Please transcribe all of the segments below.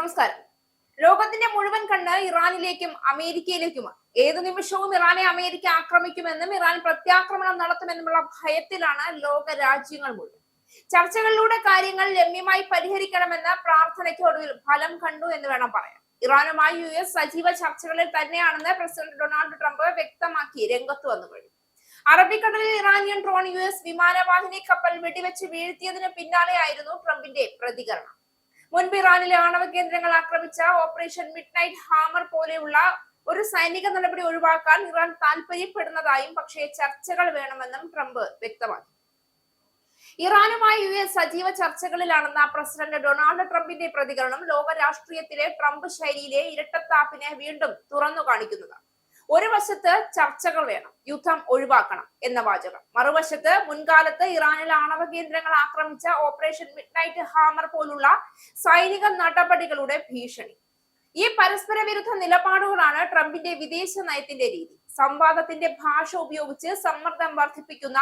നമസ്കാരം. ലോകത്തിന്റെ മുഴുവൻ കണ്ണ് ഇറാനിലേക്കും അമേരിക്കയിലേക്കുമാണ്. ഏതു നിമിഷവും ഇറാനെ അമേരിക്ക ആക്രമിക്കുമെന്നും ഇറാൻ പ്രത്യാക്രമണം നടത്തുമെന്നുമുള്ള ഭയത്തിലാണ് ലോക രാജ്യങ്ങൾ മുഴുവൻ. ചർച്ചകളിലൂടെ കാര്യങ്ങൾ രമ്യമായി പരിഹരിക്കണമെന്ന പ്രാർത്ഥനയ്ക്ക് ഒടുവിൽ ഫലം കണ്ടു എന്ന് വേണം പറയാൻ. ഇറാനുമായി US സജീവ ചർച്ചകളിൽ തന്നെയാണെന്ന് പ്രസിഡന്റ് ഡൊണാൾഡ് ട്രംപ് വ്യക്തമാക്കി രംഗത്ത് വന്നു കഴിഞ്ഞു. അറബിക്കടലിൽ ഇറാനിയൻ ഡ്രോൺ US വിമാനവാഹിനി കപ്പൽ വെടിവെച്ച് വീഴ്ത്തിയതിന് പിന്നാലെയായിരുന്നു ട്രംപിന്റെ പ്രതികരണം. മുൻപ് ഇറാനിലെ ആണവ കേന്ദ്രങ്ങൾ ആക്രമിച്ച ഓപ്പറേഷൻ മിഡ് നൈറ്റ് ഹാമർ പോലെയുള്ള ഒരു സൈനിക നടപടി ഒഴിവാക്കാൻ ഇറാൻ താൽപര്യപ്പെടുന്നതായും പക്ഷേ ചർച്ചകൾ വേണമെന്നും ട്രംപ് വ്യക്തമാക്കി. ഇറാനുമായി US സജീവ ചർച്ചകളിലാണെന്ന പ്രസിഡന്റ് ഡൊണാൾഡ് ട്രംപിന്റെ പ്രതികരണം ലോക രാഷ്ട്രീയത്തിലെ ട്രംപ് ശൈലിയിലെ ഇരട്ടത്താപ്പിനെ വീണ്ടും തുറന്നു കാണിക്കുന്നതാണ്. ഒരു വശത്ത് ചർച്ചകൾ വേണം, യുദ്ധം ഒഴിവാക്കണം എന്ന വാചകം, മറുവശത്ത് മുൻകാലത്ത് ഇറാനിൽ ആണവ കേന്ദ്രങ്ങൾ ആക്രമിച്ച ഓപ്പറേഷൻ മിഡ് നൈറ്റ് ഹാമർ പോലുള്ള സൈനിക നടപടികളുടെ ഭീഷണി. ഈ പരസ്പര വിരുദ്ധ നിലപാടുകളാണ് ട്രംപിന്റെ വിദേശ നയത്തിന്റെ രീതി. സംവാദത്തിന്റെ ഭാഷ ഉപയോഗിച്ച് സമ്മർദ്ദം വർദ്ധിപ്പിക്കുന്ന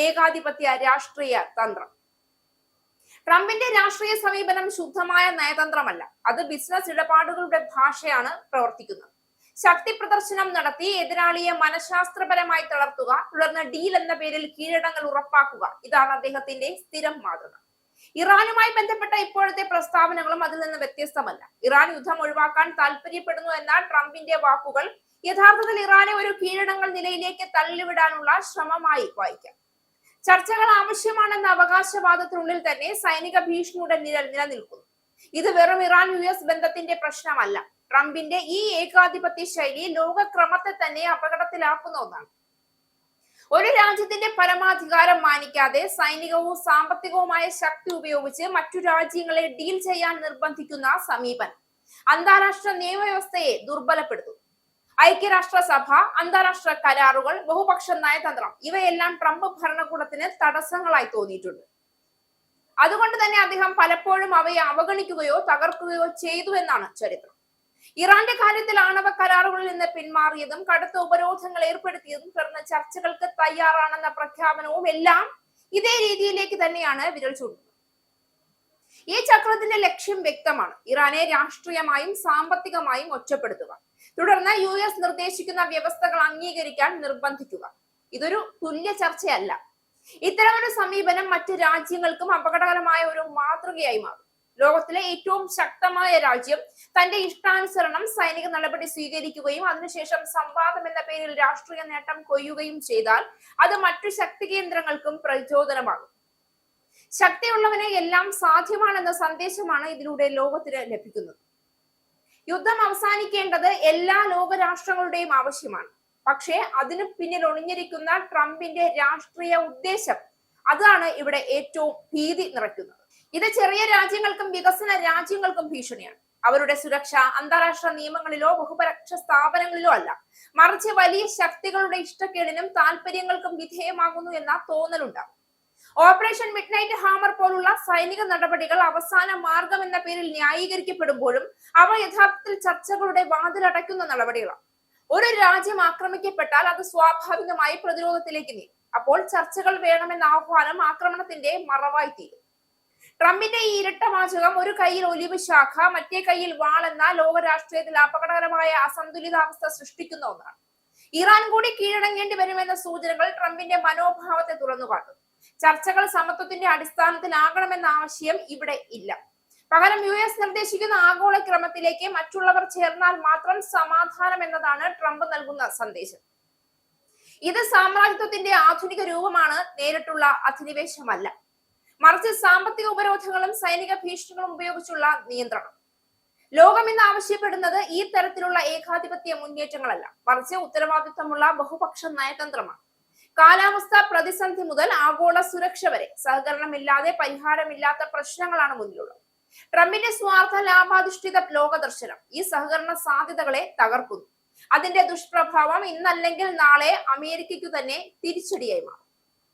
ഏകാധിപത്യ രാഷ്ട്രീയ തന്ത്രം. ട്രംപിന്റെ രാഷ്ട്രീയ സമീപനം ശുദ്ധമായ നയതന്ത്രമല്ല, അത് ബിസിനസ് ഇടപാടുകളുടെ ഭാഷയാണ് പ്രവർത്തിക്കുന്നത്. ശക്തി പ്രദർശനം നടത്തി എതിരാളിയെ മനഃശാസ്ത്രപരമായി തളർത്തുക, തുടർന്ന് ഡീൽ എന്ന പേരിൽ കീഴടങ്ങൾ ഉറപ്പാക്കുക, ഇതാണ് അദ്ദേഹത്തിന്റെ സ്ഥിരം മാതൃക. ഇറാനുമായി ബന്ധപ്പെട്ട ഇപ്പോഴത്തെ പ്രസ്താവനകളും അതിൽ നിന്ന് വ്യത്യസ്തമല്ല. ഇറാൻ യുദ്ധം ഒഴിവാക്കാൻ താല്പര്യപ്പെടുന്നു എന്ന ട്രംപിന്റെ വാക്കുകൾ യഥാർത്ഥത്തിൽ ഇറാനെ ഒരു കീഴടങ്ങൾ നിലയിലേക്ക് തള്ളിവിടാനുള്ള ശ്രമമായി വായിക്കാം. ചർച്ചകൾ ആവശ്യമാണെന്ന അവകാശവാദത്തിനുള്ളിൽ തന്നെ സൈനിക ഭീഷണിയുടെ നിലനിൽക്കുന്നു. ഇത് വെറും ഇറാൻ US ബന്ധത്തിന്റെ പ്രശ്നമല്ല. ട്രംപിന്റെ ഈ ഏകാധിപത്യ ശൈലി ലോകക്രമത്തെ തന്നെ അപകടത്തിലാക്കുന്ന ഒന്നാണ്. ഒരു രാജ്യത്തിന്റെ പരമാധികാരം മാനിക്കാതെ സൈനികവും സാമ്പത്തികവുമായ ശക്തി ഉപയോഗിച്ച് മറ്റു രാജ്യങ്ങളെ ഡീൽ ചെയ്യാൻ നിർബന്ധിക്കുന്ന സമീപനം അന്താരാഷ്ട്ര നിയമവ്യവസ്ഥയെ ദുർബലപ്പെടുത്തുന്നു. ഐക്യരാഷ്ട്രസഭ, അന്താരാഷ്ട്ര കരാറുകൾ, ബഹുപക്ഷ നയതന്ത്രം ഇവയെല്ലാം ട്രംപ് ഭരണകൂടത്തിന് തടസ്സങ്ങളായി തോന്നിയിട്ടുണ്ട്. അതുകൊണ്ട് തന്നെ അദ്ദേഹം പലപ്പോഴും അവയെ അവഗണിക്കുകയോ തകർക്കുകയോ ചെയ്തു എന്നാണ് ചരിത്രം. ഇറാന്റെ കാര്യത്തിൽ ആണവ കരാറുകളിൽ നിന്ന് പിന്മാറിയതും കടുത്ത ഉപരോധങ്ങൾ ഏർപ്പെടുത്തിയതും തുടർന്ന് ചർച്ചകൾക്ക് തയ്യാറാണെന്ന പ്രഖ്യാപനവും എല്ലാം ഇതേ രീതിയിലേക്ക് തന്നെയാണ് വിരൽ ചൂണ്ടുന്നത്. ഈ ചക്രത്തിന്റെ ലക്ഷ്യം വ്യക്തമാണ്: ഇറാനെ രാഷ്ട്രീയമായും സാമ്പത്തികമായും ഒറ്റപ്പെടുത്തുക, തുടർന്ന് US നിർദ്ദേശിക്കുന്ന വ്യവസ്ഥകൾ അംഗീകരിക്കാൻ നിർബന്ധിക്കുക. ഇതൊരു തുല്യ ചർച്ചയല്ല. ഇത്തരമൊരു സമീപനം മറ്റ് രാജ്യങ്ങൾക്കും അപകടകരമായ ഒരു മാതൃകയായി മാറും. ലോകത്തിലെ ഏറ്റവും ശക്തമായ രാജ്യം തന്റെ ഇഷ്ടാനുസരണം സൈനിക നടപടി സ്വീകരിക്കുകയും അതിനുശേഷം സംവാദം എന്ന പേരിൽ രാഷ്ട്രീയ നേട്ടം കൊയ്യുകയും ചെയ്താൽ അത് മറ്റു ശക്തി കേന്ദ്രങ്ങൾക്കും പ്രചോദനമാകും. ശക്തിയുള്ളവനെ എല്ലാം സാധ്യമാണെന്ന സന്ദേശമാണ് ഇതിലൂടെ ലോകത്തിന് ലഭിക്കുന്നത്. യുദ്ധം അവസാനിക്കേണ്ടത് എല്ലാ ലോകരാഷ്ട്രങ്ങളുടെയും ആവശ്യമാണ്. പക്ഷേ അതിനു പിന്നിൽ ഒളിഞ്ഞിരിക്കുന്ന ട്രംപിന്റെ രാഷ്ട്രീയ ഉദ്ദേശം, അതാണ് ഇവിടെ ഏറ്റവും ഭീതി നിറയ്ക്കുന്നത്. ഇത് ചെറിയ രാജ്യങ്ങൾക്കും വികസന രാജ്യങ്ങൾക്കും ഭീഷണിയാണ്. അവരുടെ സുരക്ഷ അന്താരാഷ്ട്ര നിയമങ്ങളിലോ ബഹുപക്ഷ സ്ഥാപനങ്ങളിലോ അല്ല, മറിച്ച് വലിയ ശക്തികളുടെ ഇഷ്ടക്കേടിനും താല്പര്യങ്ങൾക്കും വിധേയമാകുന്നു എന്ന തോന്നലുണ്ടാകും. ഓപ്പറേഷൻ മിഡ് നൈറ്റ് ഹാമർ പോലുള്ള സൈനിക നടപടികൾ അവസാന മാർഗം എന്ന പേരിൽ ന്യായീകരിക്കപ്പെടുമ്പോഴും അവ യഥാർത്ഥത്തിൽ ചർച്ചകളുടെ വാതിലടയ്ക്കുന്ന നടപടികളാണ്. ഒരു രാജ്യം ആക്രമിക്കപ്പെട്ടാൽ അത് സ്വാഭാവികമായി പ്രതിരോധത്തിലേക്ക് നീങ്ങും. അപ്പോൾ ചർച്ചകൾ വേണമെന്ന ആഹ്വാനം ആക്രമണത്തിന്റെ മറവായി തീരും. ട്രംപിന്റെ ഈ ഇരട്ട വാചകം, ഒരു കൈയിൽ ഒലിവ് ശാഖ മറ്റേ കൈയിൽ വാൾ എന്ന ലോക രാഷ്ട്രീയത്തിൽ അപകടകരമായ അസന്തുലിതാവസ്ഥ സൃഷ്ടിക്കുന്ന ഒന്നാണ്. ഇറാൻ കൂടി കീഴടങ്ങേണ്ടി വരുമെന്ന സൂചനകൾ ട്രംപിന്റെ മനോഭാവത്തെ തുറന്നുകാട്ടുന്നു. ചർച്ചകൾ സമത്വത്തിന്റെ അടിസ്ഥാനത്തിലാകണമെന്ന ആശയം ഇവിടെ ഇല്ല. പകരം US നിർദ്ദേശിക്കുന്ന ആഗോള ക്രമത്തിലേക്ക് മറ്റുള്ളവർ ചേർന്നാൽ മാത്രം സമാധാനം എന്നതാണ് ട്രംപ് നൽകുന്ന സന്ദേശം. ഇത് സാമ്രാജ്യത്വത്തിന്റെ ആധുനിക രൂപമാണ്, നേരിട്ടുള്ള അധിനിവേശമല്ല. മറിച്ച് സാമ്പത്തിക ഉപരോധങ്ങളും സൈനിക ഭീഷണികളും ഉപയോഗിച്ചുള്ള നിയന്ത്രണം. ലോകം ഇന്ന് ആവശ്യപ്പെടുന്നത് ഈ തരത്തിലുള്ള ഏകാധിപത്യ മുന്നേറ്റങ്ങളല്ല, മറിച്ച് ഉത്തരവാദിത്തമുള്ള ബഹുപക്ഷ നയതന്ത്രമാണ്. കാലാവസ്ഥ പ്രതിസന്ധി മുതൽ ആഗോള സുരക്ഷ വരെ സഹകരണമില്ലാതെ പരിഹാരമില്ലാത്ത പ്രശ്നങ്ങളാണ് മുന്നിലുള്ളത്. ട്രംപിന്റെ സ്വാർത്ഥ ലാഭാധിഷ്ഠിത ലോകദർശനം ഈ സഹകരണ സാധ്യതകളെ തകർക്കുന്നു. അതിന്റെ ദുഷ്പ്രഭാവം ഇന്നല്ലെങ്കിൽ നാളെ അമേരിക്കയ്ക്കു തന്നെ തിരിച്ചടിയായി മാറും.